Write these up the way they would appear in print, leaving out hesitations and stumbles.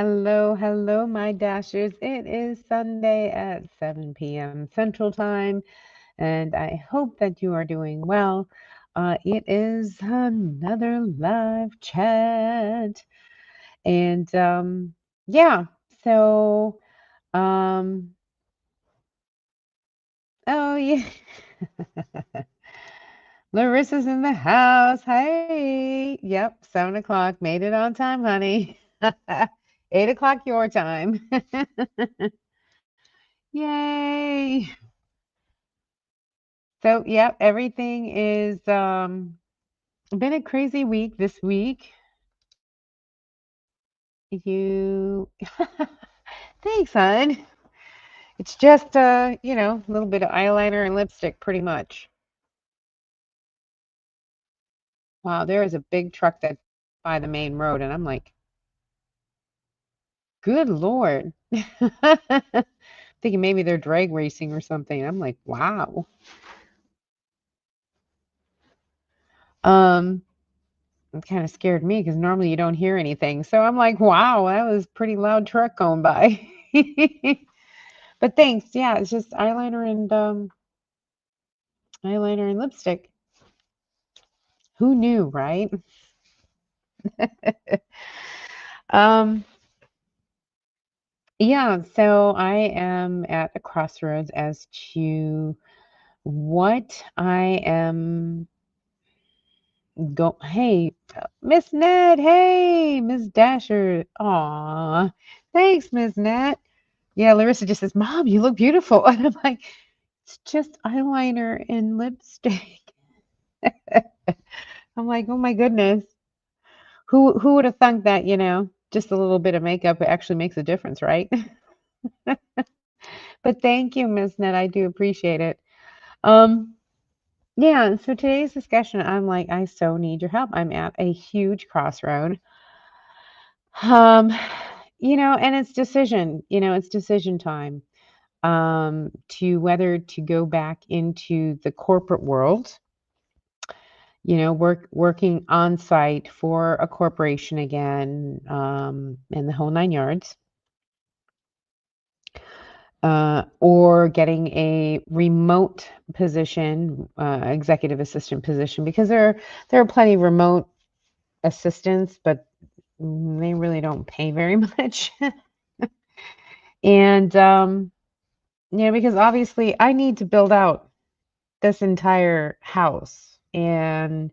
Hello, hello, my dashers. It is Sunday at 7 p.m. Central Time, and I hope that you are doing well. It is another live chat, and yeah, so um, oh yeah, Larissa's in the house. Hey, yep, 7 o'clock, made it on time, honey. 8 o'clock your time. Yay. So, yep, everything is been a crazy week this week. You Thanks, hon. It's just a little bit of eyeliner and lipstick pretty much. Wow, there is a big truck that's by the main road and I'm like, good Lord. Thinking maybe they're drag racing or something. I'm like, wow. Um, it kind of scared me because normally you don't hear anything. So I'm like, wow, that was a pretty loud truck going by. But thanks. Yeah, it's just eyeliner and lipstick. Who knew, right? Um, yeah, so I am at a crossroads as to what I am go hey, Miss Ned, hey, Miss Dasher. Aw. Thanks, Miss Ned. Yeah, Larissa just says, Mom, you look beautiful. And I'm like, it's just eyeliner and lipstick. I'm like, oh my goodness. Who would have thunk that, just a little bit of makeup actually makes a difference, right? But thank you, Miss Net. I do appreciate it. Um, yeah, so today's discussion, I'm like, I so need your help. I'm at a huge crossroad. Um, and it's decision time. To whether to go back into the corporate world, working on site for a corporation again, and the whole nine yards, or getting a remote position, executive assistant position, because there are plenty of remote assistants, but they really don't pay very much. And because obviously I need to build out this entire house, and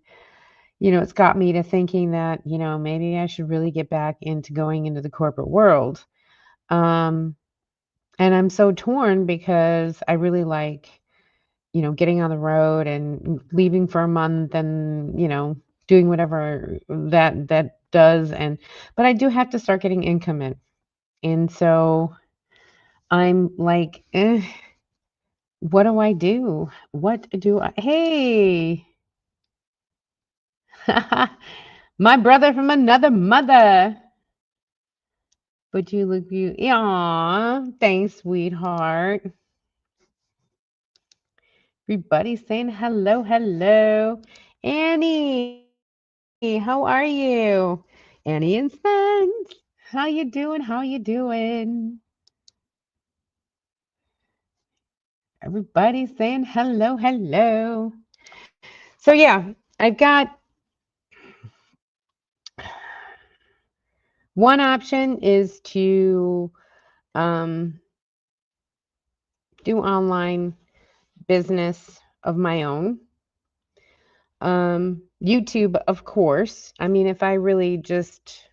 it's got me to thinking that maybe I should really get back into going into the corporate world. Um, and I'm so torn because I really like getting on the road and leaving for a month and, doing whatever that does. But I do have to start getting income in. And so I'm like, what do I do? Hey, my brother from another mother. But you look beautiful. Aw, thanks, sweetheart. Everybody's saying hello, hello. Annie, how are you? Annie and Spence, how you doing? How you doing? Everybody's saying hello, hello. So yeah, I've got one option is to um, do online business of my own. YouTube, of course. I mean, if I really just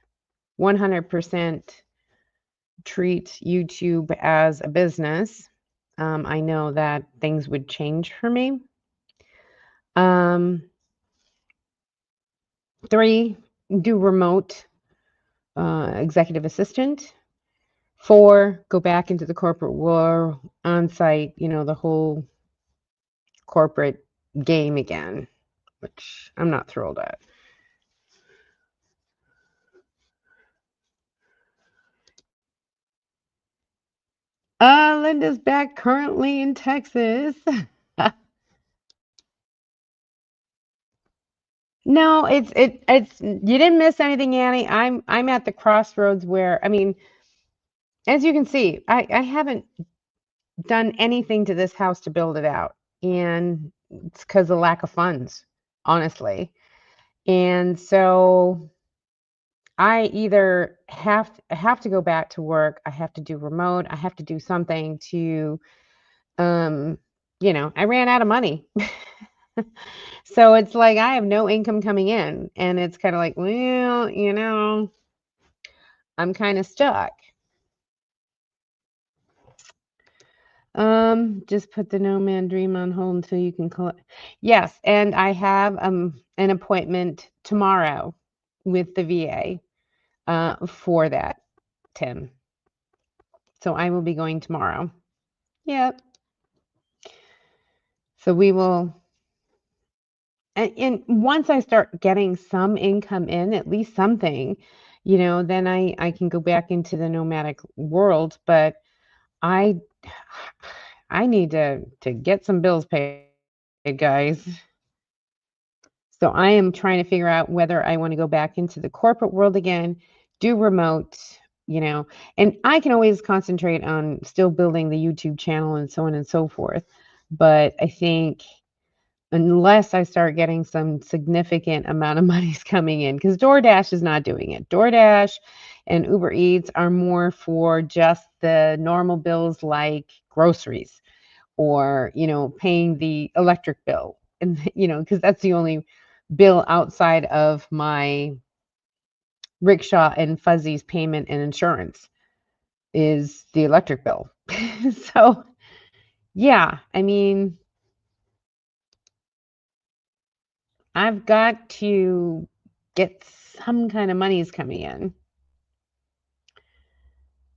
100% treat YouTube as a business, I know that things would change for me. Um, 3, do remote executive assistant. 4, go back into the corporate world on site, the whole corporate game again, which I'm not thrilled at. Linda's back currently in Texas. No, it's you didn't miss anything, Annie. I'm at the crossroads where, I mean, as you can see, I haven't done anything to this house to build it out. And it's because of lack of funds, honestly. And so I either have to go back to work, I have to do remote, I have to do something to um I ran out of money. So it's like I have no income coming in, and it's kind of like, well, I'm kind of stuck. Just put the Nomad Dream on hold until you can call it. Yes, and I have an appointment tomorrow with the VA for that, Tim. So I will be going tomorrow. Yep. So we will, and once I start getting some income in, at least something, then I can go back into the nomadic world. But I I need to get some bills paid, guys. So I am trying to figure out whether I want to go back into the corporate world again, do remote, you know, and I can always concentrate on still building the YouTube channel and so on and so forth. But I think unless I start getting some significant amount of monies coming in, because DoorDash is not doing it. DoorDash and Uber Eats are more for just the normal bills like groceries or, paying the electric bill. And, because that's the only bill outside of my rickshaw and Fuzzy's payment and insurance is the electric bill. So, yeah, I mean, I've got to get some kind of monies coming in.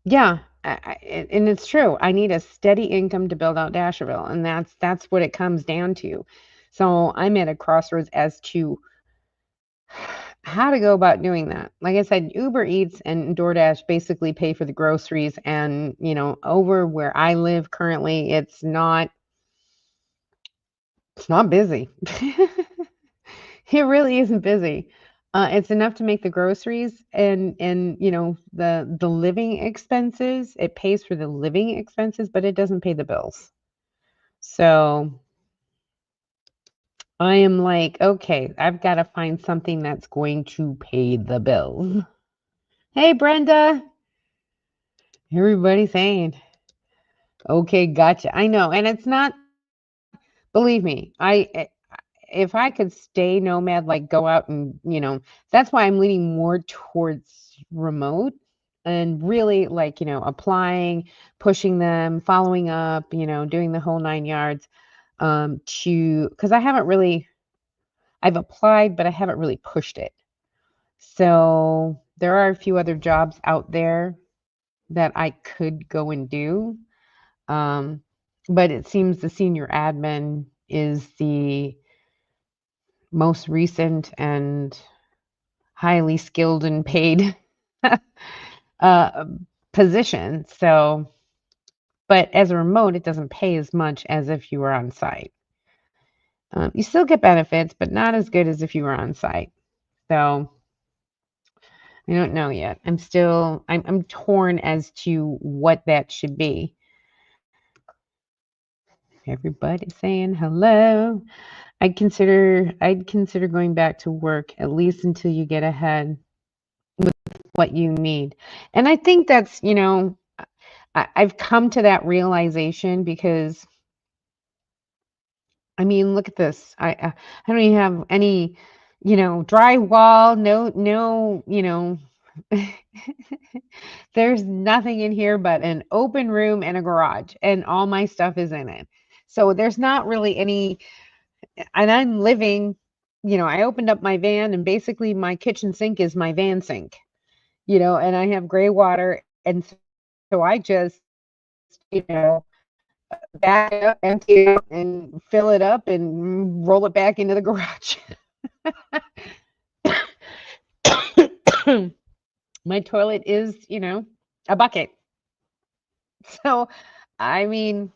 Yeah, and it's true. I need a steady income to build out Dasherville, and that's what it comes down to. So I'm at a crossroads as to how to go about doing that. Like I said, Uber Eats and DoorDash basically pay for the groceries, and over where I live currently, it's not busy. It really isn't busy. It's enough to make the groceries and the living expenses. It pays for the living expenses, but it doesn't pay the bills. So I am like, okay, I've got to find something that's going to pay the bills. Hey, Brenda. Everybody saying, okay, gotcha. I know. And it's not, believe me, if I could stay nomad, like go out and, that's why I'm leaning more towards remote and really like, applying, pushing them, following up, doing the whole 9 yards, because I've applied, but I haven't really pushed it. So there are a few other jobs out there that I could go and do. Um, but it seems the senior admin is the most recent and highly skilled and paid uh, position. So, but as a remote, it doesn't pay as much as if you were on site. You still get benefits, but not as good as if you were on site. So I don't know yet. I'm torn as to what that should be. Everybody's saying hello. I'd consider going back to work at least until you get ahead with what you need. And I think that's, I've come to that realization because I mean, look at this. I don't even have any, drywall, no, there's nothing in here but an open room and a garage, and all my stuff is in it. So there's not really any, and I'm living, I opened up my van and basically my kitchen sink is my van sink, and I have gray water. And so I just, back it up, empty it out, and fill it up and roll it back into the garage. My toilet is, a bucket. So, I mean,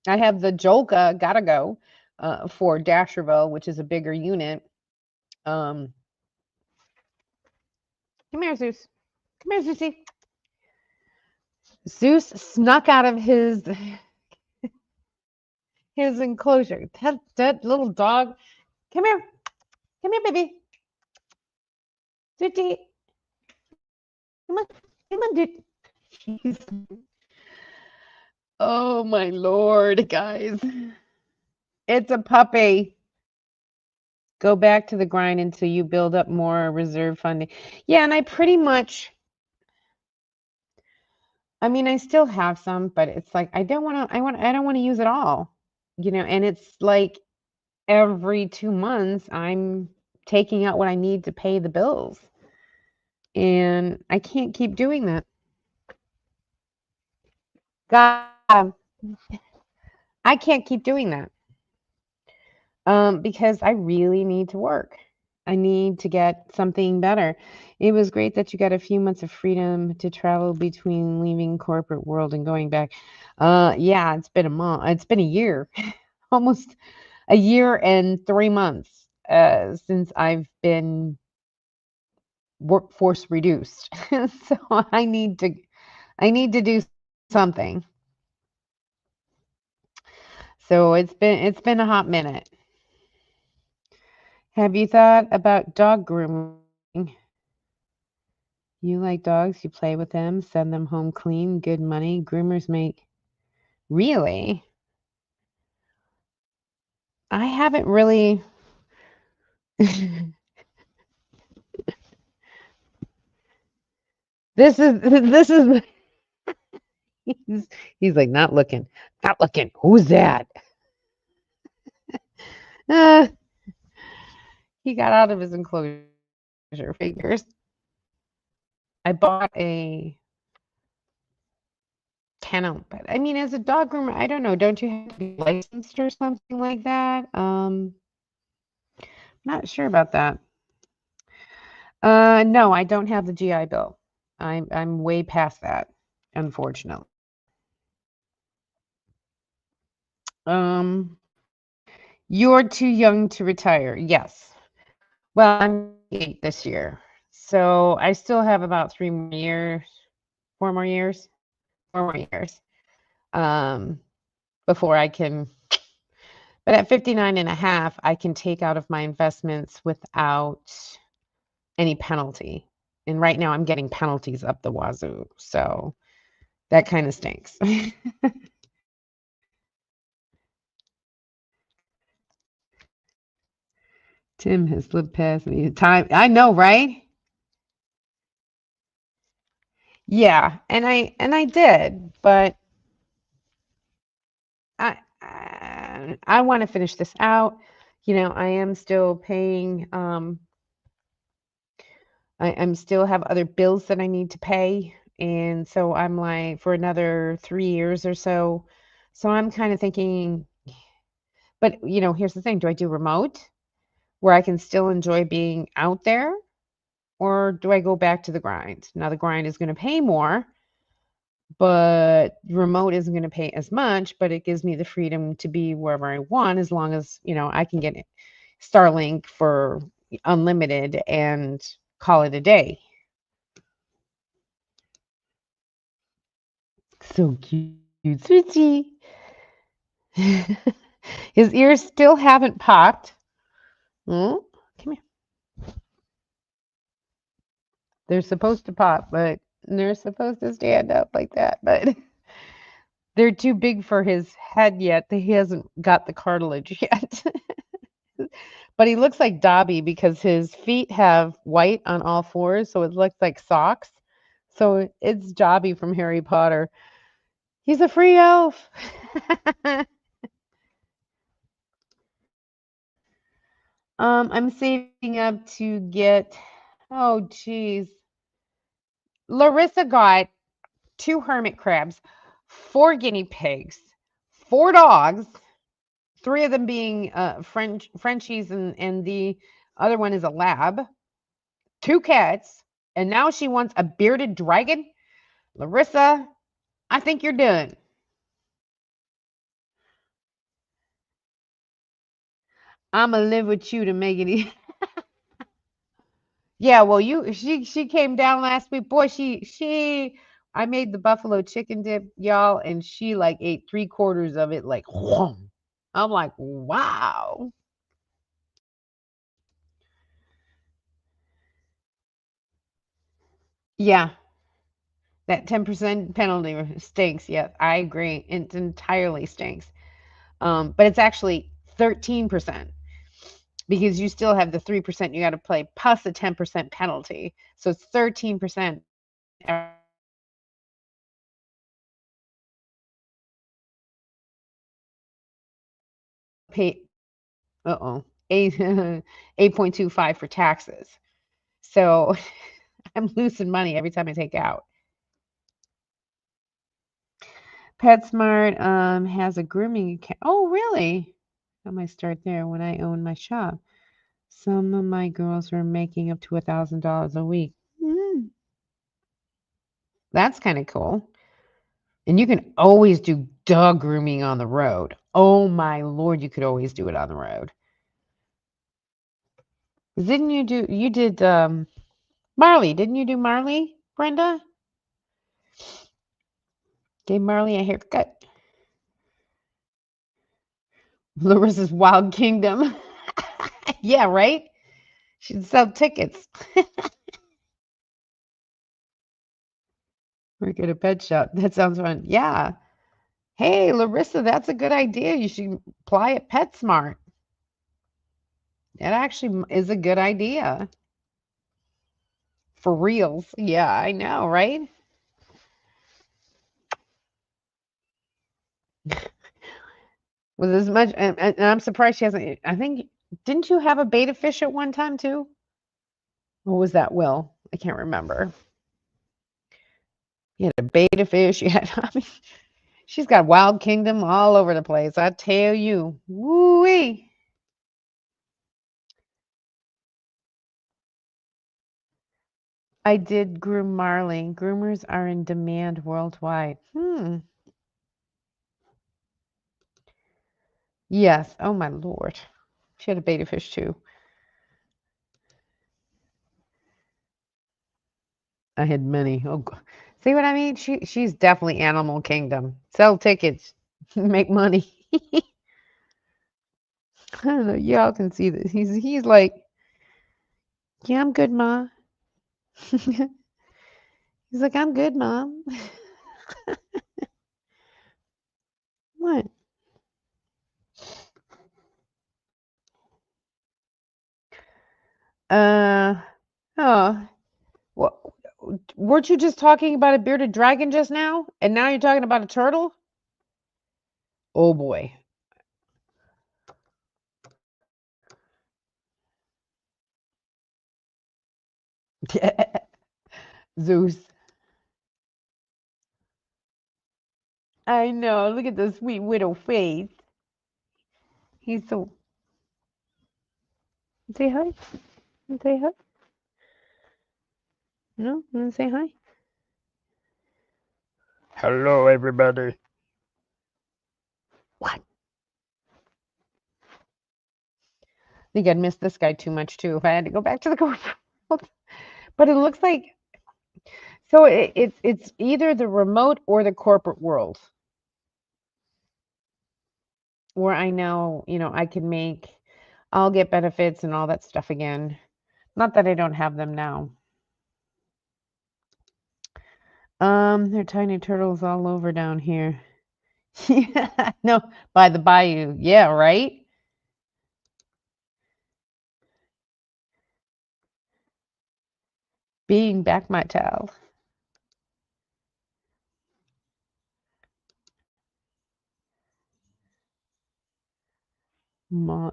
I have the Jolka gotta go for Dasherville, which is a bigger unit. Um, come here, Zeus. Come here, Zeusy. Zeus snuck out of his enclosure. That little dog. Come here. Come here, baby. Zeusy. Come on. Come on, dude. Oh my Lord, guys. It's a puppy. Go back to the grind until you build up more reserve funding. Yeah, and I pretty much, I mean, I still have some, but it's like I don't want to use it all. And it's like every 2 months I'm taking out what I need to pay the bills. And I can't keep doing that. God, I can't keep doing that. Because I really need to work. I need to get something better. It was great that you got a few months of freedom to travel between leaving corporate world and going back. Yeah, it's been a month. It's been a year, almost a year and 3 months since I've been workforce reduced. So I need to do something. So it's been a hot minute. Have you thought about dog grooming? You like dogs, you play with them, send them home clean, good money. Groomers make. Really? I haven't really. This is he's, he's like not looking. Not looking. Who's that? Uh, he got out of his enclosure. Figures. I bought a kennel, but I mean, as a dog groomer, I don't know. Don't you have to be licensed or something like that? Not sure about that. No, I don't have the GI Bill. I'm way past that, unfortunately. Um, you're too young to retire. Yes. Well, I'm 8 this year, so I still have about 3 more years, 4 more years, 4 more years, um, before I can. But at 59 and a half, I can take out of my investments without any penalty. And right now, I'm getting penalties up the wazoo, so that kind of stinks. Tim has slipped past me. Time, I know, right? Yeah, and I did, but I want to finish this out. I am still paying. I'm still have other bills that I need to pay, and so I'm like for another 3 years or so. So I'm kind of thinking, but here's the thing: do I do remote where I can still enjoy being out there, or do I go back to the grind? Now the grind is going to pay more, but remote isn't going to pay as much, but it gives me the freedom to be wherever I want as long as, I can get Starlink for unlimited and call it a day. So cute, sweetie. His ears still haven't popped. Oh, come here. They're supposed to pop, but they're supposed to stand up like that, but they're too big for his head yet. He hasn't got the cartilage yet. But he looks like Dobby because his feet have white on all fours, so it looks like socks. So it's Dobby from Harry Potter. He's a free elf. I'm saving up to get, oh geez. Larissa got 2 hermit crabs, 4 guinea pigs, 4 dogs, 3 of them being Frenchies, and the other one is a lab, 2 cats, and now she wants a bearded dragon. Larissa, I think you're done. I'm gonna live with you to make it easy. Yeah, well, she came down last week. Boy, she I made the buffalo chicken dip, y'all, and she like ate three-quarters of it like whoom. I'm like, wow. Yeah, that 10% penalty stinks. Yeah, I agree. It entirely stinks. But it's actually 13% because you still have the 3% you got to play plus a 10% penalty. So it's 13% pay. Uh-oh. 8 8.25 for taxes. So I'm losing money every time I take out. PetSmart has a grooming account. Oh, really? I might start there when I own my shop. Some of my girls were making up to $1,000 a week. Mm, that's kind of cool. And you can always do dog grooming on the road. Oh my lord, you could always do it on the road. Didn't you did Marley, didn't you do Marley, Brenda? Gave Marley a haircut. Larissa's Wild Kingdom. Yeah, right? She'd sell tickets. Work at a pet shop. That sounds fun. Yeah. Hey, Larissa, that's a good idea. You should apply at PetSmart. That actually is a good idea. For reals. Yeah, I know, right? With as much, and I'm surprised she hasn't. I think, didn't you have a beta fish at one time too? Or was that Will? I can't remember. You had a beta fish. You had, I mean, she's got Wild Kingdom all over the place. I tell you. Woo-wee. I did groom Marley. Groomers are in demand worldwide. Hmm. Yes. Oh my lord. She had a beta fish too. I had many. Oh, see what I mean? She's definitely Animal Kingdom. Sell tickets, make money. I don't know. Y'all can see this. He's like, yeah, I'm good, ma. He's like, I'm good, mom. What? Uh oh. What? Weren't you just talking about a bearded dragon just now? And now you're talking about a turtle? Oh boy. Zeus. I know. Look at the sweet widow face. He's so. Say hi. Say hi. No, you want to say hi? Hello, everybody. What? I think I'd miss this guy too much too if I had to go back to the corporate world. But it looks like so it's either the remote or the corporate world where I know, I can make I'll get benefits and all that stuff again. Not that I don't have them now. There are tiny turtles all over down here. Yeah, no, by the bayou. Yeah, right? Being back my towel. Mom,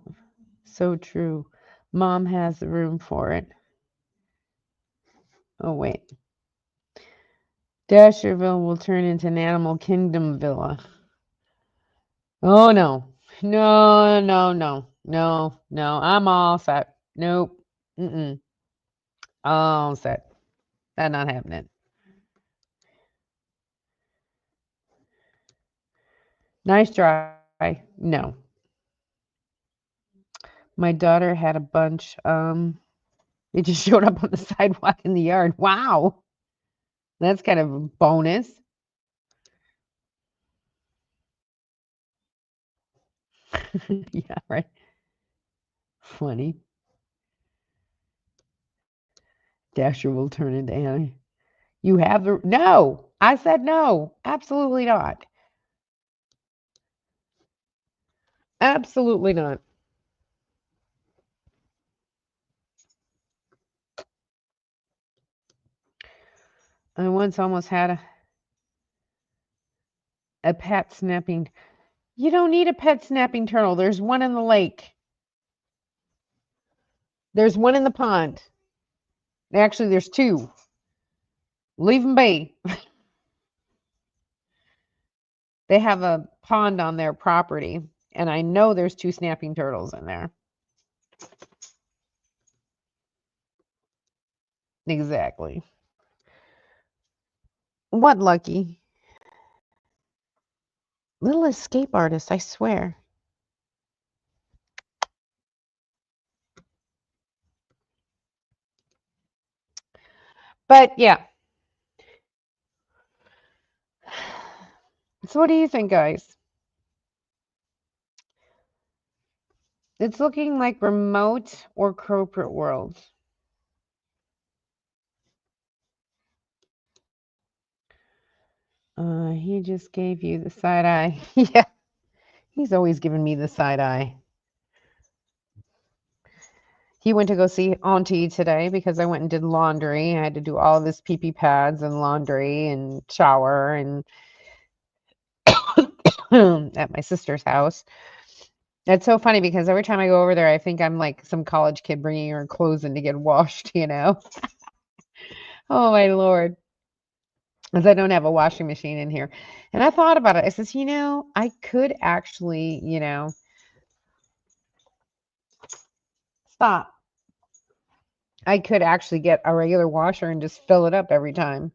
so true. Mom has the room for it. Oh, wait. Dasherville will turn into an Animal Kingdom villa. Oh, no. No, no, no. No, no. I'm all set. Nope. Mm-mm. All set. That not happening. Nice try. No. My daughter had a bunch. It just showed up on the sidewalk in the yard. Wow. That's kind of a bonus. Yeah, right. Funny. Dasher will turn into Annie. You have the no. I said no. Absolutely not. Absolutely not. I once almost had a pet snapping. You don't need a pet snapping turtle. There's one in the lake. There's one in the pond. Actually, there's two. Leave them be. They have a pond on their property, and I know there's two snapping turtles in there. Exactly. What, Lucky? Little escape artist, I swear. But yeah. So what do you think, guys? It's looking like remote or corporate world. He just gave you the side eye. Yeah, he's always giving me the side eye. He went to go see Auntie today because I went and did laundry. I had to do all of his pee-pee pads and laundry and shower and at my sister's house. It's so funny because every time I go over there, I think I'm like some college kid bringing her clothes in to get washed, you know? Oh my Lord. Because I don't have a washing machine in here. And I thought about it. I says, I could actually, stop. I could actually get a regular washer and just fill it up every time.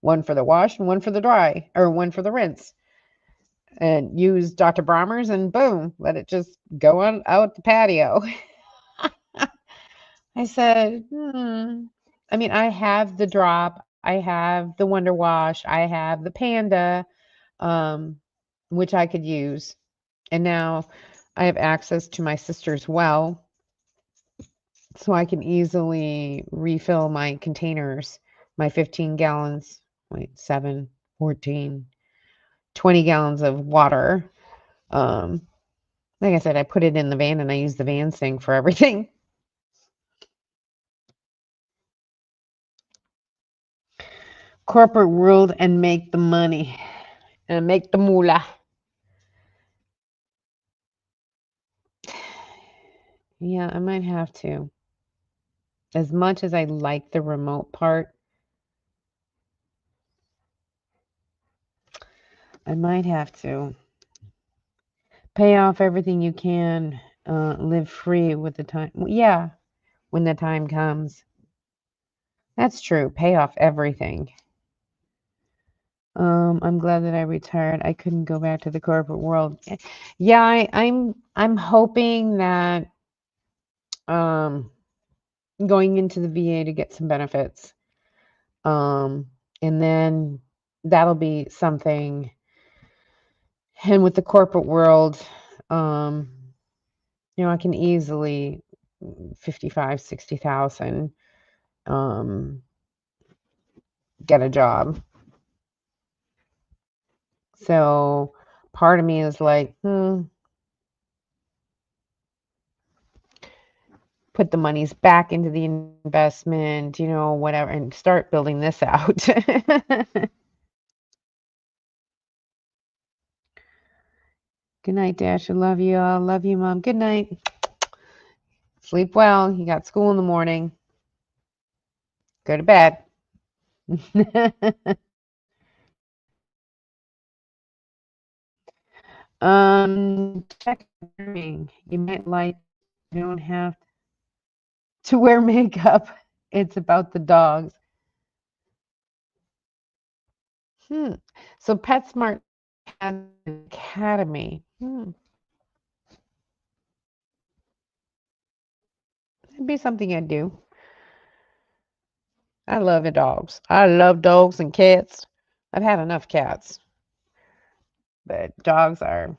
One for the wash and one for the dry, or one for the rinse. And use Dr. Bronner's and boom, let it just go on out the patio. I said, I mean, I have the drop, I have the Wonder Wash, I have the Panda, um, which I could use. And now I have access to my sister's well, so I can easily refill my containers, my 15 gallons, wait, 7, 14, 20 gallons of water. Um, like I said, I put it in the van and I use the van sink for everything. Corporate world and make the money and make the moolah. Yeah, I might have to. As much as I like the remote part, I might have to pay off everything you can, live free with the time. Yeah, when the time comes. That's true. Pay off everything. I'm glad that I retired. I couldn't go back to the corporate world. Yeah, I'm hoping that um going into the VA to get some benefits. And then that'll be something. And with the corporate world, um, I can easily 55, 60,000 um get a job. So part of me is like, put the monies back into the investment, whatever, and start building this out. Good night, Dash. I love you all. Love you, Mom. Good night. Sleep well. You got school in the morning. Go to bed. Check earring. You might like, you don't have to wear makeup. It's about the dogs. Hmm. So PetSmart has an academy. That'd be something I'd do. I love the dogs. I love dogs and cats. I've had enough cats, but dogs are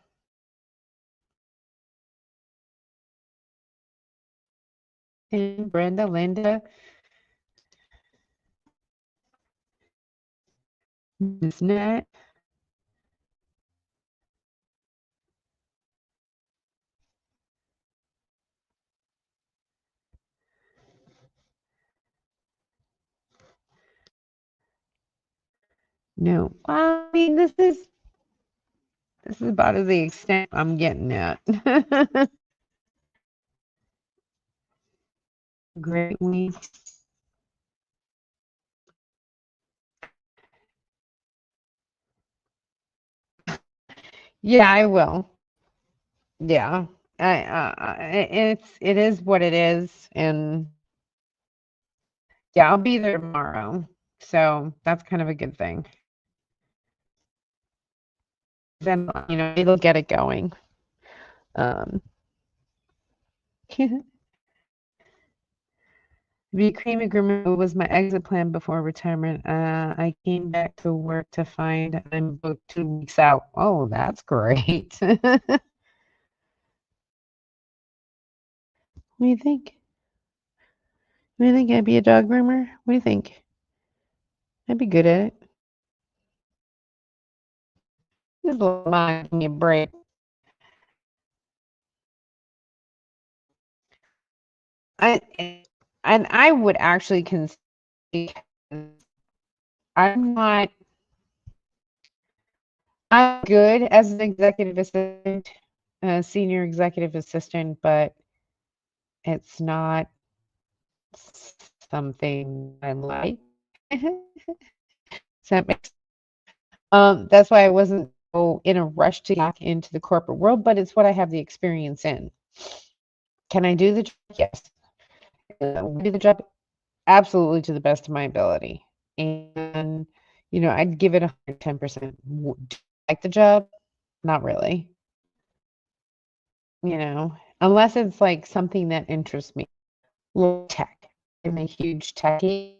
and Brenda, Linda, Miss Nat. No, I mean this is about the extent I'm getting at. Great week. Yeah, I will. Yeah, it is what it is, and yeah, I'll be there tomorrow. So that's kind of a good thing. Then it'll get it going. Um, be cream agreement was my exit plan before retirement. I came back to work to find I'm booked 2 weeks out. Oh, that's great. What do you think? What do you think? I'd be a dog groomer? What do you think? I'd be good at it. Just give me a break. I and I would actually consider I'm not I'm good as an executive assistant, senior executive assistant, but it's not something I like. So that's why I wasn't so in a rush to get back into the corporate world, but it's what I have the experience in. Can I do the job? Yes. Do the job absolutely to the best of my ability. And, I'd give it 110%. Do I like the job? Not really, unless it's like something that interests me. Like tech. I'm a huge techie.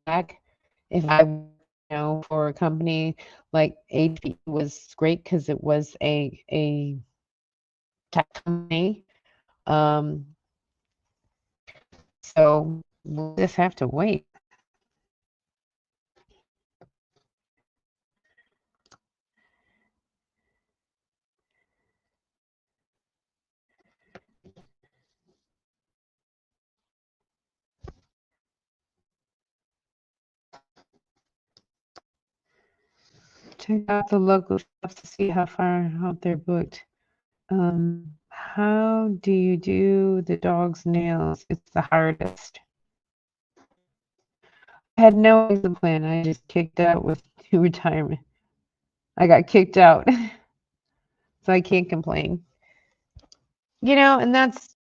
Tech. If I, for a company like HP was great because it was a tech company. Um, so we'll just have to wait. Check out the local shops to see how far out they're booked. How do you do the dog's nails? It's the hardest. I had no exit plan. I just kicked out with retirement. I got kicked out, so I can't complain. And that's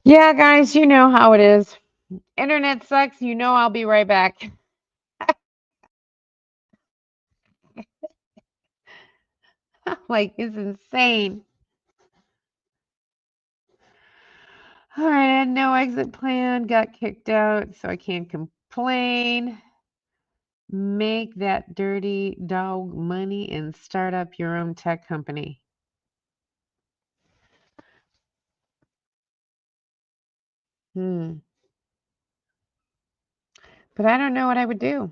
Yeah, guys, you know how it is. Internet sucks. You know I'll be right back. Like, it's insane. All right, I had no exit plan, got kicked out, so I can't complain. Make that dirty dog money and start up your own tech company. Hmm. But I don't know what I would do.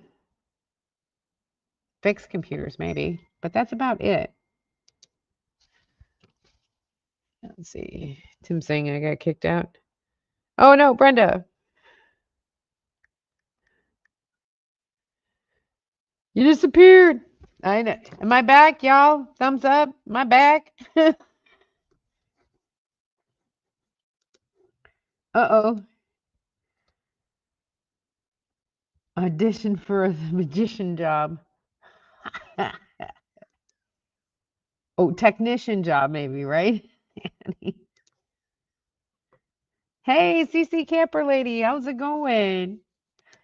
Fix computers, maybe. But that's about it. Let's see. Tim saying I got kicked out. Oh no, Brenda, you disappeared. I know. Am I back, y'all? Thumbs up. Am I back? Uh-oh. Audition for the magician job. Oh, technician job, maybe, right? Hey, CC Camper Lady, how's it going?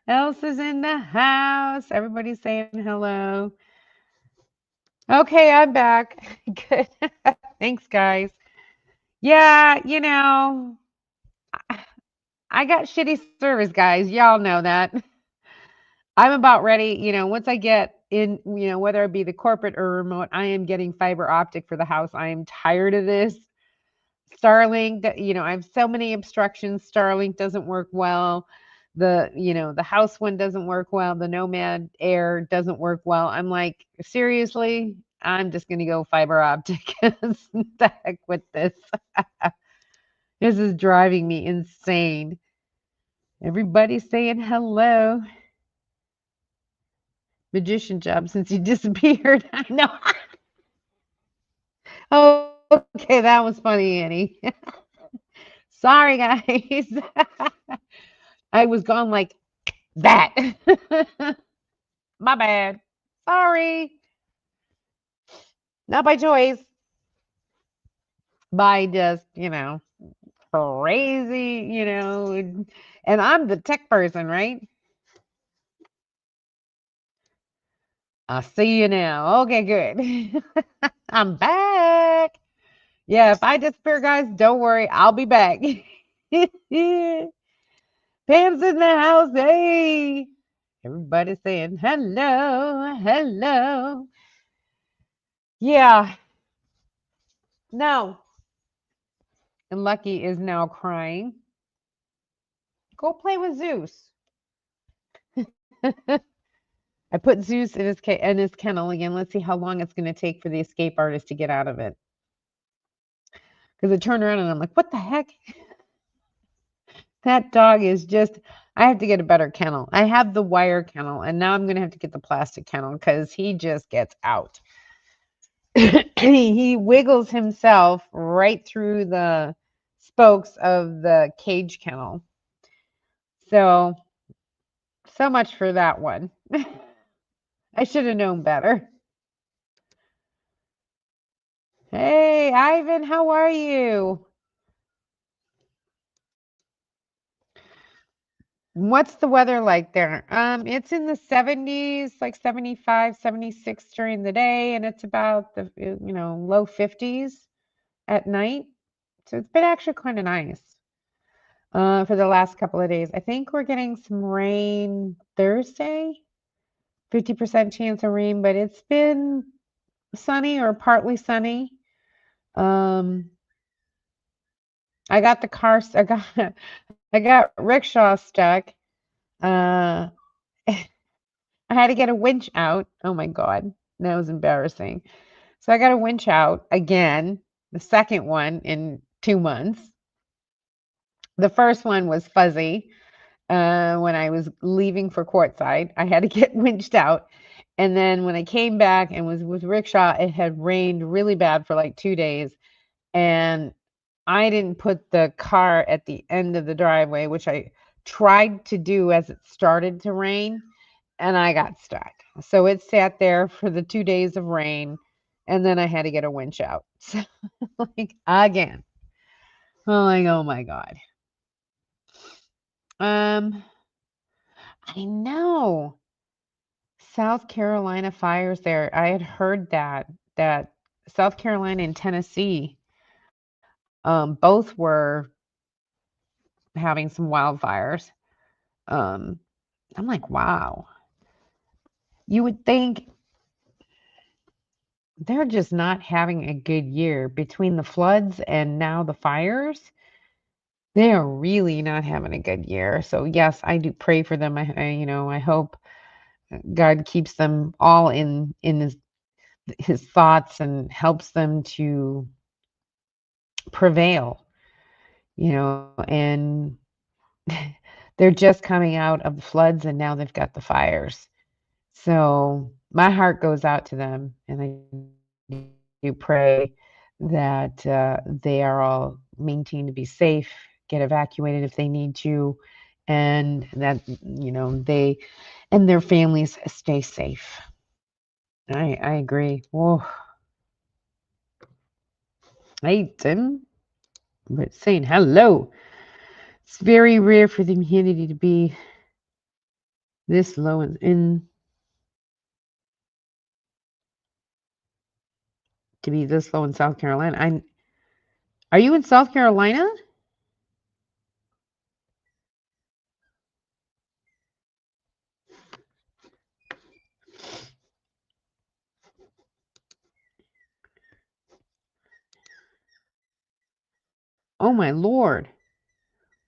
Elsa's in the house. Everybody's saying hello. Okay, I'm back. Good. Thanks, guys. Yeah, I got shitty service, guys. Y'all know that. I'm about ready, once I get in, whether it be the corporate or remote, I am getting fiber optic for the house. I am tired of this. Starlink, I have so many obstructions. Starlink doesn't work well. The house one doesn't work well. The Nomad Air doesn't work well. I'm like, seriously, I'm just going to go fiber optic. The heck with this. This is driving me insane. Everybody's saying hello. Magician job since he disappeared. I know. Oh, okay, that was funny, Annie. Sorry, guys. I was gone like that. My bad. Sorry. Not by choice. By just, crazy, and I'm the tech person, right? I see you now. Okay, good. I'm back. Yeah, if I disappear, guys, don't worry. I'll be back. Pam's in the house. Hey. Everybody's saying hello, hello. Yeah. No. And Lucky is now crying. Go play with Zeus. I put Zeus in his kennel again. Let's see how long it's going to take for the escape artist to get out of it. Because I turned around and I'm like, what the heck? That dog is just, I have to get a better kennel. I have the wire kennel, and now I'm going to have to get the plastic kennel because he just gets out. He wiggles himself right through the spokes of the cage kennel. So much for that one. I should have known better. Hey, Ivan, how are you? What's the weather like there? It's in the 70s, like 75, 76 during the day, and it's about the low 50s at night. So it's been actually kind of nice for the last couple of days. I think we're getting some rain Thursday, 50% chance of rain, but it's been sunny or partly sunny. Um, I got the car, I got rickshaw stuck. Uh, I had to get a winch out. Oh my God, that was embarrassing. So I got a winch out again, the second one in 2 months. The first one was fuzzy when I was leaving for courtside. I had to get winched out. And then when I came back and was with rickshaw, it had rained really bad for like 2 days. And I didn't put the car at the end of the driveway, which I tried to do as it started to rain, and I got stuck. So it sat there for the 2 days of rain, and then I had to get a winch out. So, like again. I'm like, oh my God. Um, I know. South Carolina fires there. I had heard that South Carolina and Tennessee both were having some wildfires. Um, I'm like, wow. You would think they're just not having a good year between the floods and now the fires. They are really not having a good year. So yes, I do pray for them. I hope God keeps them all in his thoughts and helps them to prevail. And they're just coming out of the floods and now they've got the fires. So my heart goes out to them, and I do pray that they are all maintained to be safe, get evacuated if they need to, and that they and their families stay safe. I agree. Whoa, hey Tim, but saying hello. It's very rare for the humidity to be this low in to be this low in South Carolina. Are you in South Carolina? Oh my lord.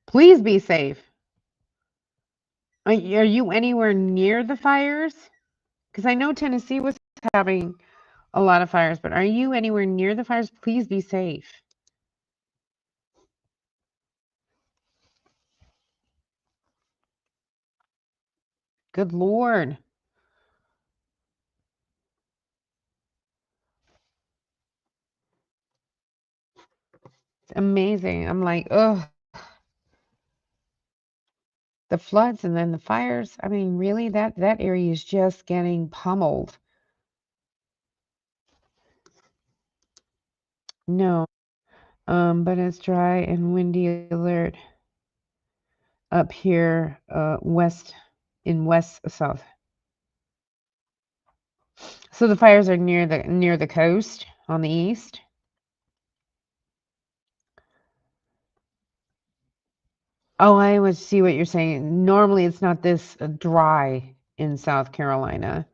Please be safe. Are you anywhere near the fires? Because I know Tennessee was having a lot of fires, but are you anywhere near the fires? Please be safe. Good lord. It's amazing. I'm like, ugh, the floods and then the fires. I mean, really, that area is just getting pummeled. No. But it's dry and windy alert up here, west south. So the fires are near the coast on the east. Oh, I would see what you're saying. Normally, it's not this dry in South Carolina,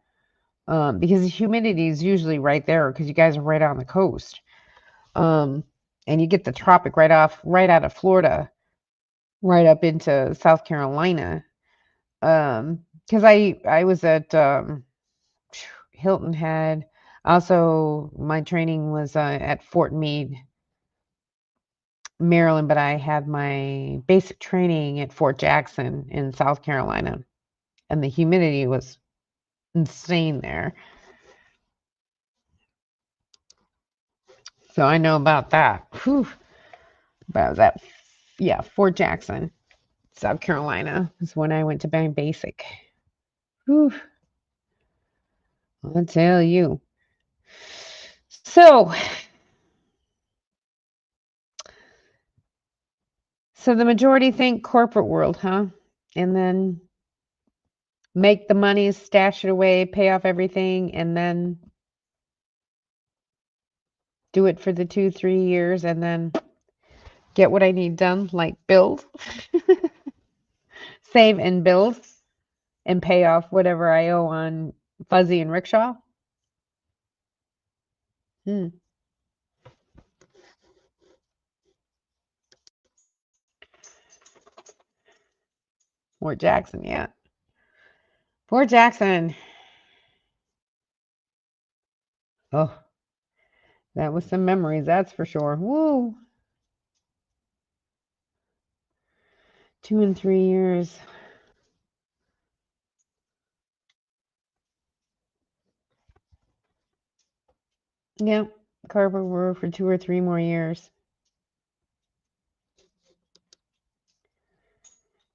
because the humidity is usually right there because you guys are right on the coast, um, and you get the tropic right out of Florida, right up into South Carolina. Because I was at Hilton Head. Also, my training was at Fort Meade, Maryland, but I had my basic training at Fort Jackson in South Carolina, and the humidity was insane there. So I know about that. Whew. But I was at, yeah, Fort Jackson, South Carolina is when I went to my basic. Whew. I'll tell you. So, so the majority think corporate world, huh? And then make the money, stash it away, pay off everything, and then do it for the 2, 3 years, and then get what I need done, like build, save and build, and pay off whatever I owe on Fuzzy and Rickshaw. Hmm. Fort Jackson, yeah. Fort Jackson. Oh, that was some memories, that's for sure. Woo. 2 and 3 years. Yep. Carver were for 2 or 3 more years.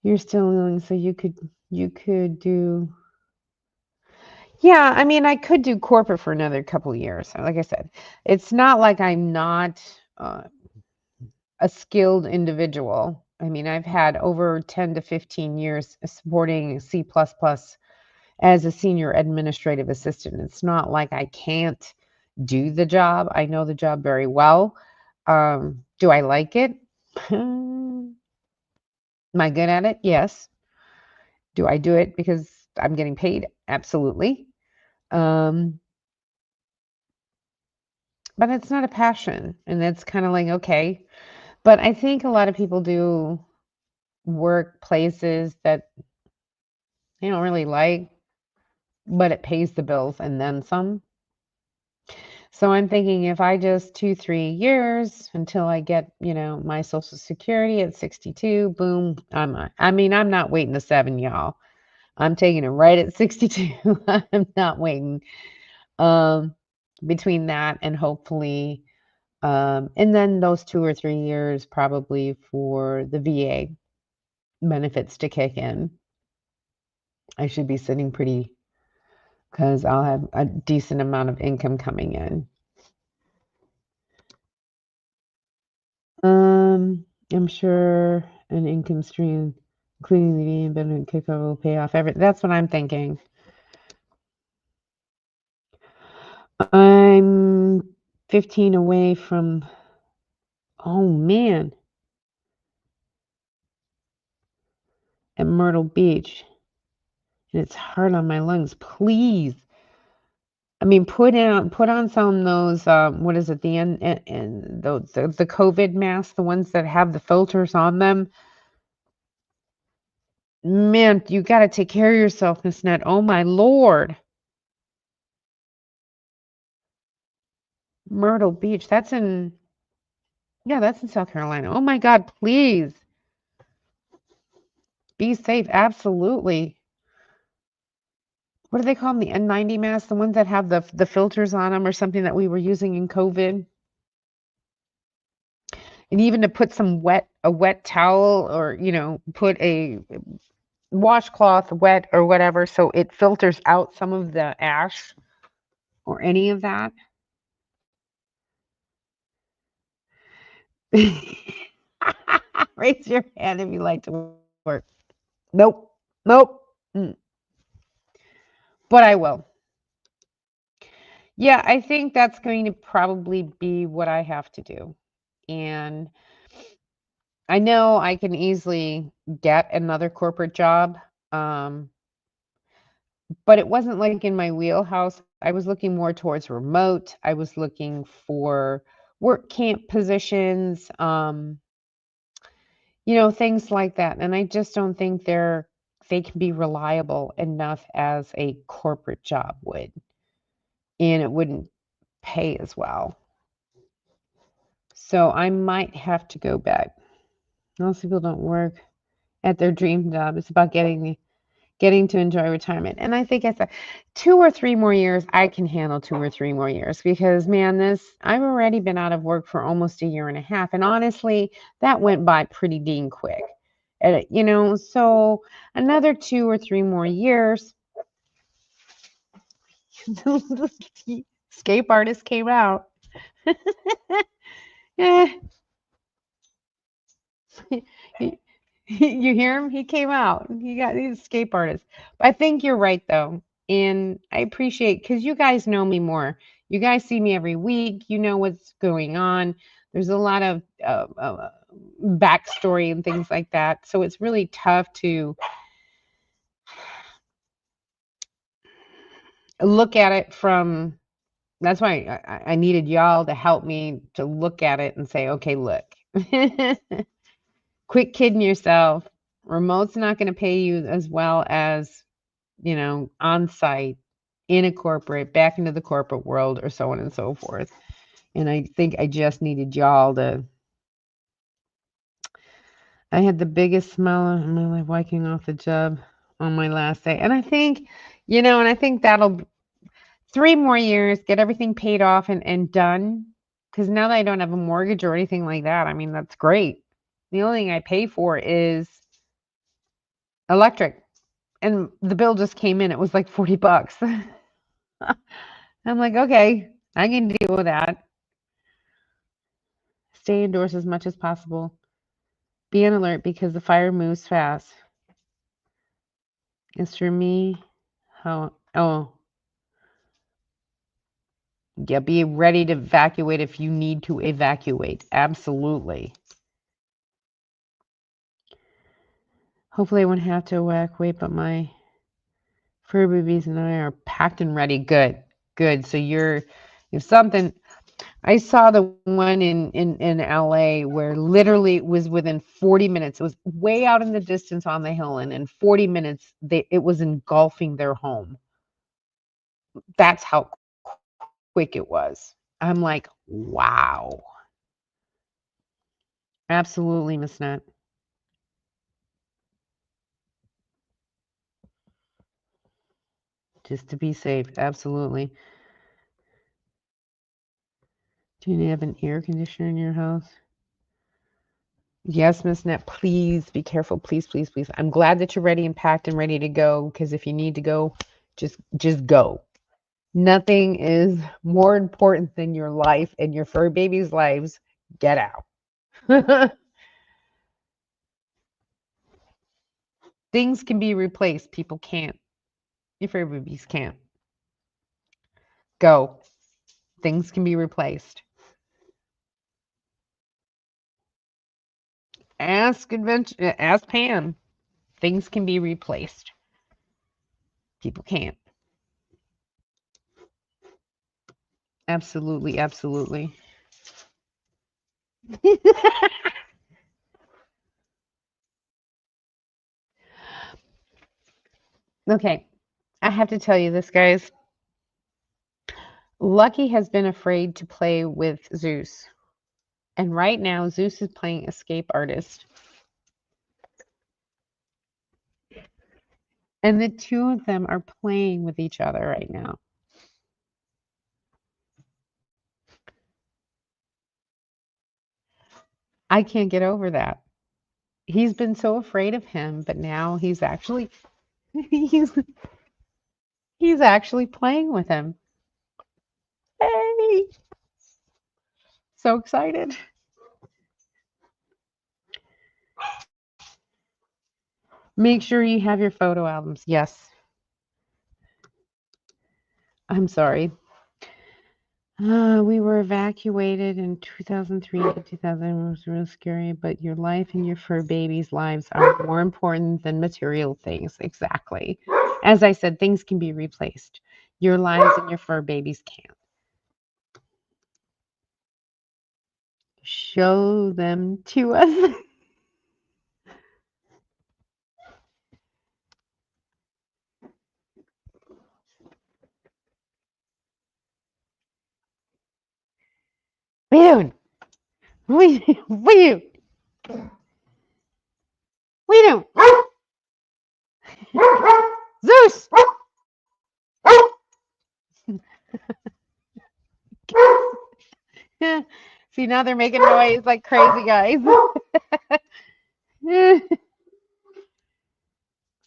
You're still young, so you could do. Yeah, I mean, I could do corporate for another couple of years. Like I said, it's not like I'm not a skilled individual. I mean, I've had over 10 to 15 years supporting C++ plus plus as a senior administrative assistant. It's not like I can't do the job. I know the job very well. Do I like it? Am I good at it? Yes. Do I do it because I'm getting paid? Absolutely. Um, but it's not a passion. And it's kind of like, okay. But I think a lot of people do workplaces that they don't really like, but it pays the bills and then some. So I'm thinking if I just 2, 3 years until I get, my social security at 62, boom, I'm not waiting to 7, y'all. I'm taking it right at 62. I'm not waiting. Um, Between that and hopefully, and then those 2 or 3 years probably for the VA benefits to kick in. I should be sitting pretty because I'll have a decent amount of income coming in. I'm sure an income stream, including the VA benefit kickoff, will pay off every. That's what I'm thinking. I'm 15 away from. Oh man, at Myrtle Beach, and it's hard on my lungs. Please, I mean, put on some of those. What is it? The and the COVID masks, the ones that have the filters on them. Man, you got to take care of yourself, Miss Net. Oh my Lord. Myrtle Beach. Yeah, that's in South Carolina. Oh my God, please be safe. Absolutely. What do they call them? The N90 masks, the ones that have the filters on them or something that we were using in COVID. And even to put a wet towel or, put a washcloth wet or whatever so it filters out some of the ash or any of that. Raise your hand if you like to work. Nope. Nope. Mm. But I will. Yeah, I think that's going to probably be what I have to do. And I know I can easily get another corporate job, but it wasn't like in my wheelhouse. I was looking more towards remote. I was looking for work camp positions, things like that. And I just don't think they can be reliable enough as a corporate job would, and it wouldn't pay as well. So I might have to go back. Most people don't work at their dream job. It's about getting to enjoy retirement. And I think it's 2 or 3 more years. I can handle 2 or 3 more years because man, I've already been out of work for almost a year and a half. And honestly, that went by pretty dang quick. And, so another 2 or 3 more years, the escape artist came out. Eh, you hear him? He came out. He's escape artist. But I think you're right though. And I appreciate because you guys know me more. You guys see me every week. You know what's going on. There's a lot of backstory and things like that. So it's really tough to look at it from. That's why I needed y'all to help me to look at it and say, okay, look, quit kidding yourself. Remote's not going to pay you as well as on site in a corporate, back into the corporate world, or so on and so forth. And I think I just needed y'all to. I had the biggest smile on my life walking off the job on my last day. And I think, and I think that'll 3 more years, get everything paid off and done. Because now that I don't have a mortgage or anything like that, I mean, that's great. The only thing I pay for is electric. And the bill just came in. It was like $40. I'm like, okay, I can deal with that. Stay indoors as much as possible. Be on alert because the fire moves fast. As for me, yeah, be ready to evacuate if you need to evacuate. Absolutely. Hopefully I won't have to evacuate, but my fur babies and I are packed and ready. Good. Good. So you're if something I saw the one in LA where literally it was within 40 minutes. It was way out in the distance on the hill, and in 40 minutes it was engulfing their home. That's how quick it was. I'm like, wow. Absolutely, Miss Nut. Just to be safe. Absolutely. Do you have an air conditioner in your house? Yes, Miss Net, please be careful. Please, please, please. I'm glad that you're ready and packed and ready to go, because if you need to go, just go. Nothing is more important than your life and your fur babies' lives. Get out. Things can be replaced. People can't. Your fur babies can't. Go. Things can be replaced. Ask Pam. Things can be replaced. People can't. Absolutely, absolutely. Okay, I have to tell you this, guys. Lucky has been afraid to play with Zeus. And right now, Zeus is playing escape artist. And the two of them are playing with each other right now. I can't get over that. He's been so afraid of him, but now he's actually he's he's actually playing with him. Hey! So excited. Make sure you have your photo albums. Yes. I'm sorry. We were evacuated in 2003 and 2000. It was real scary, but your life and your fur babies' lives are more important than material things. Exactly. As I said, things can be replaced. Your lives and your fur babies can't. Show them to us. We don't. We do. We don't. Zeus! See, now they're making noise like crazy guys.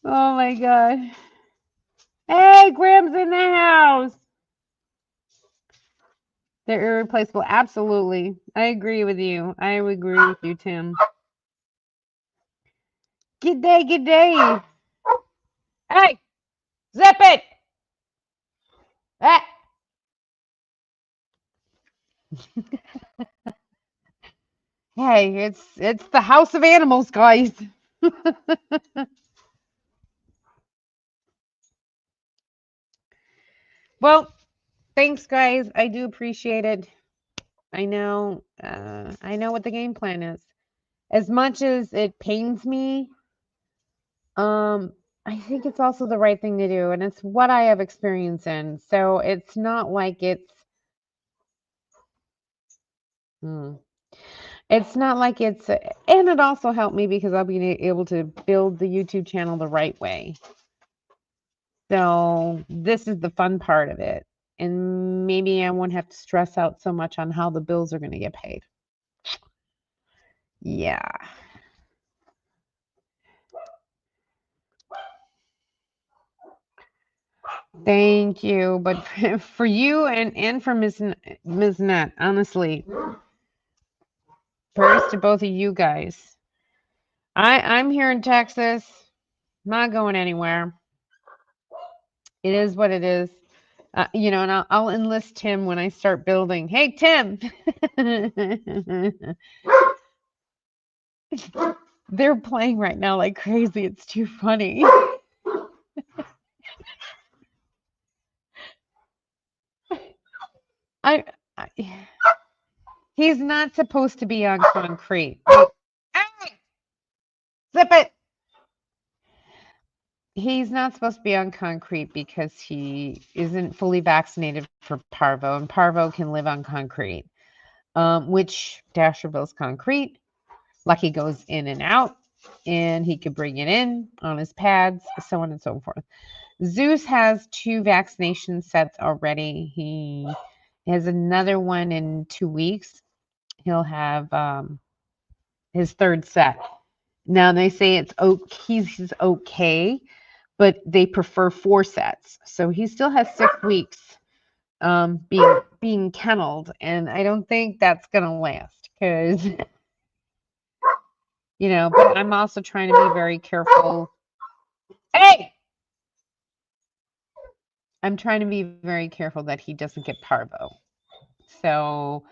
Oh my god. Hey, Graham's in the house. They're irreplaceable. Absolutely. I agree with you. I agree with you, Tim. Good day, good day. Hey, zip it. Ah. Hey, it's the house of animals, guys. Well, thanks, guys. I do appreciate it. I know what the game plan is. As much as it pains me, um, I think it's also the right thing to do, and it's what I have experience in. So it's not like hmm, it's not like and it also helped me because I'll be able to build the YouTube channel the right way. So this is the fun part of it. And maybe I won't have to stress out so much on how the bills are going to get paid. Yeah. Thank you. But for you and for Ms. Nut, honestly, prayers to both of you guys. I'm here in Texas, not going anywhere. It is what it is. And I'll enlist Tim when I start building. Hey, Tim. They're playing right now like crazy. It's too funny. I, I he's not supposed to be on concrete. Hey, zip it. He's not supposed to be on concrete because he isn't fully vaccinated for parvo, and parvo can live on concrete, which Dasher builds concrete. Lucky goes in and out, and he could bring it in on his pads, so on and so forth. Zeus has 2 vaccination sets already. He has another one in 2 weeks. He'll have his 3rd set. Now they say he's okay, but they prefer 4 sets. So he still has 6 weeks being kenneled, and I don't think that's gonna last because But I'm also trying to be very careful. Hey, I'm trying to be very careful that he doesn't get parvo. So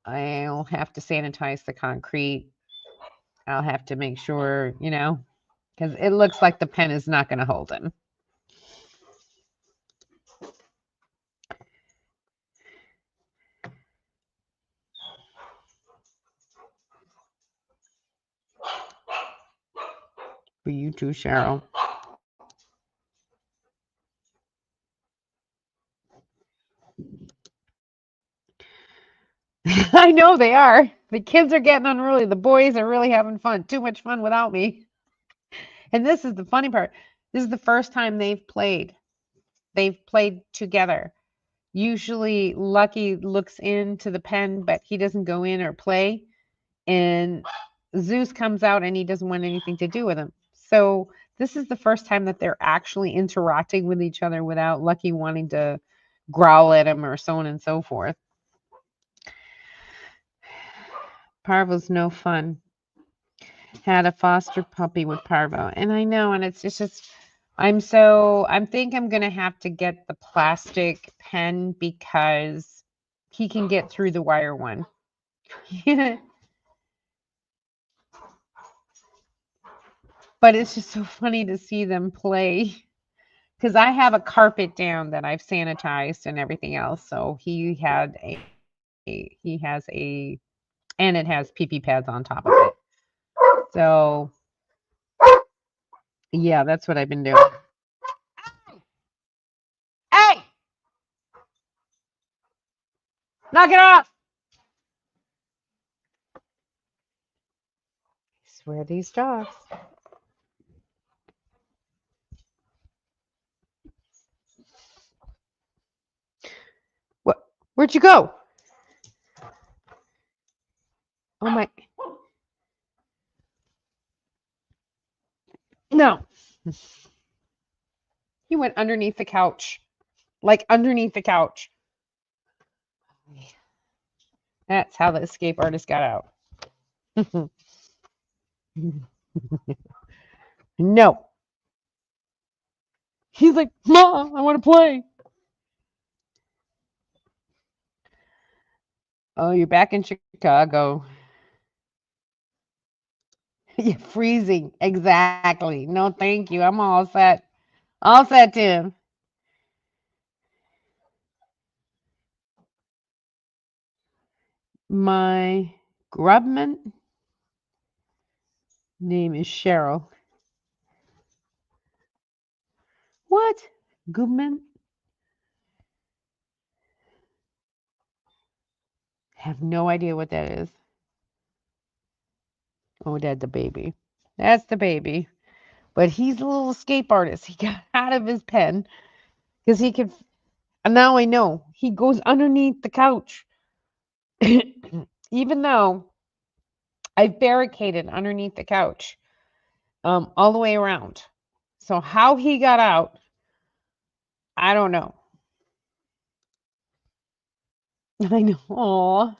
I'll have to sanitize the concrete. I'll have to make sure, because it looks like the pen is not going to hold him. For you too, Cheryl. I know they are. The kids are getting unruly. The boys are really having fun. Too much fun without me. And this is the funny part. This is the first time they've played. They've played together. Usually Lucky looks into the pen, but he doesn't go in or play. And Zeus comes out and he doesn't want anything to do with him. So this is the first time that they're actually interacting with each other without Lucky wanting to growl at him or so on and so forth. Parvo's no fun. Had a foster puppy with Parvo. And I know, and it's just I think I'm gonna have to get the plastic pen because he can get through the wire one. But it's just so funny to see them play because I have a carpet down that I've sanitized and everything else. So he has a and it has pee pee pads on top of it. So yeah, that's what I've been doing. Hey, knock it off! I swear these dogs. What? Where'd you go? Oh my! No, he went underneath the couch, like underneath the couch. That's how the escape artist got out. No. He's like, Mom, I want to play. Oh, you're back in Chicago. Yeah, freezing. Exactly. No, thank you. I'm all set. All set, Tim. My grubman name is Cheryl. What? Goodman? Have no idea what that is. Oh, that's the baby. That's the baby. But he's a little escape artist. He got out of his pen because he could. And now I know he goes underneath the couch. Even though I've barricaded underneath the couch all the way around. So how he got out, I don't know. I know. Aw.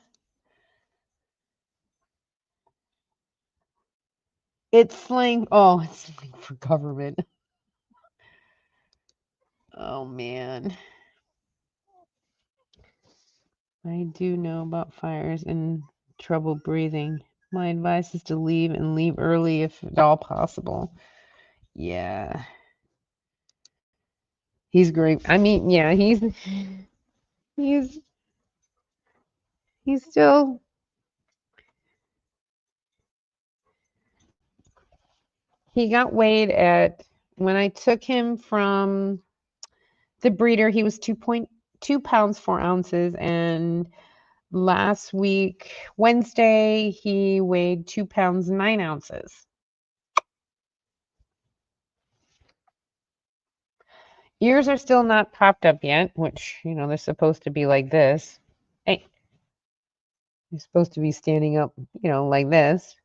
It's slang. Oh, it's slang for government. Oh man. I do know about fires and trouble breathing. My advice is to leave and leave early if at all possible. Yeah. He's great. I mean, yeah, he's he's still he got weighed at when I took him from the breeder, he was 2.2 pounds 4 ounces, and last week, Wednesday, he weighed 2 pounds 9 ounces. Ears are still not popped up yet, which, they're supposed to be like this. Hey, you're supposed to be standing up, like this.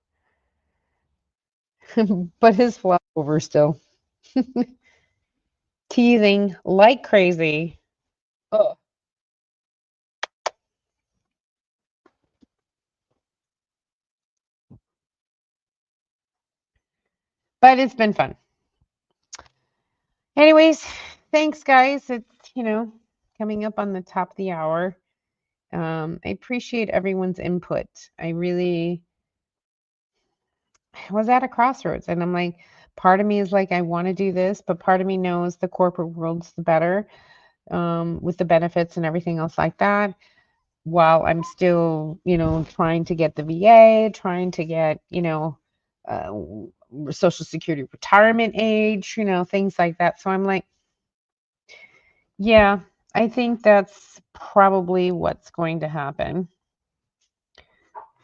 But his flop over still. Teething like crazy. Oh. But it's been fun. Anyways, thanks, guys. It's, coming up on the top of the hour. I appreciate everyone's input. I was at a crossroads and I'm like, part of me is like, I want to do this, but part of me knows the corporate world's the better, with the benefits and everything else like that. While I'm still, trying to get the VA, trying to get, uh, Social Security retirement age, things like that. So I'm like, yeah, I think that's probably what's going to happen.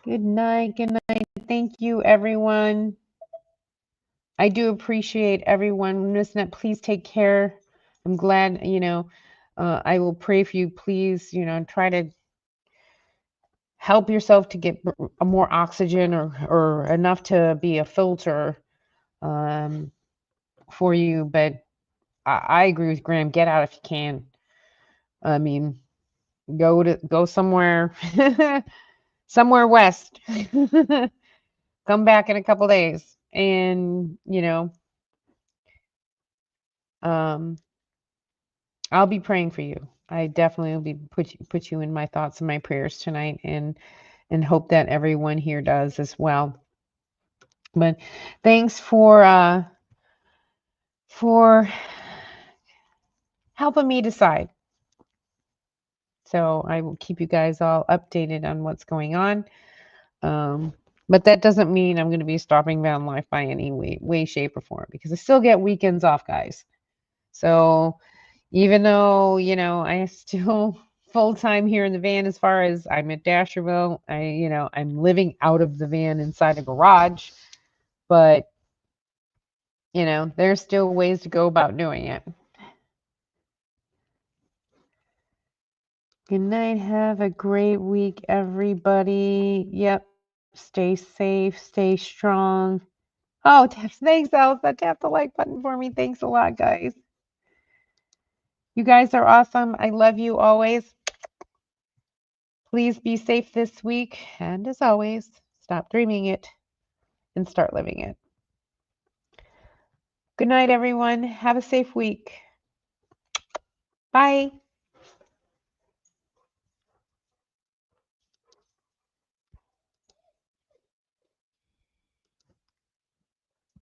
Good night. Good night. Thank you, everyone. I do appreciate everyone listening. Please take care. I'm glad, I will pray for you. Please, try to help yourself to get more oxygen or enough to be a filter, um, for you. But I agree with Graham. Get out if you can. I mean, go somewhere, somewhere west. Come back in a couple days, and um, I'll be praying for you. I definitely will be put you in my thoughts and my prayers tonight, and hope that everyone here does as well. But thanks for helping me decide. So I will keep you guys all updated on what's going on. Um, but that doesn't mean I'm going to be stopping van life by any way, shape, or form, because I still get weekends off, guys. So even though, I still full time here in the van, as far as I'm at Dasherville, I'm living out of the van inside a garage, but, there's still ways to go about doing it. Good night. Have a great week, everybody. Yep. Stay safe. Stay strong. Oh, thanks, Elsa. Tap the like button for me. Thanks a lot, guys. You guys are awesome. I love you always. Please be safe this week. And as always, stop dreaming it and start living it. Good night, everyone. Have a safe week. Bye.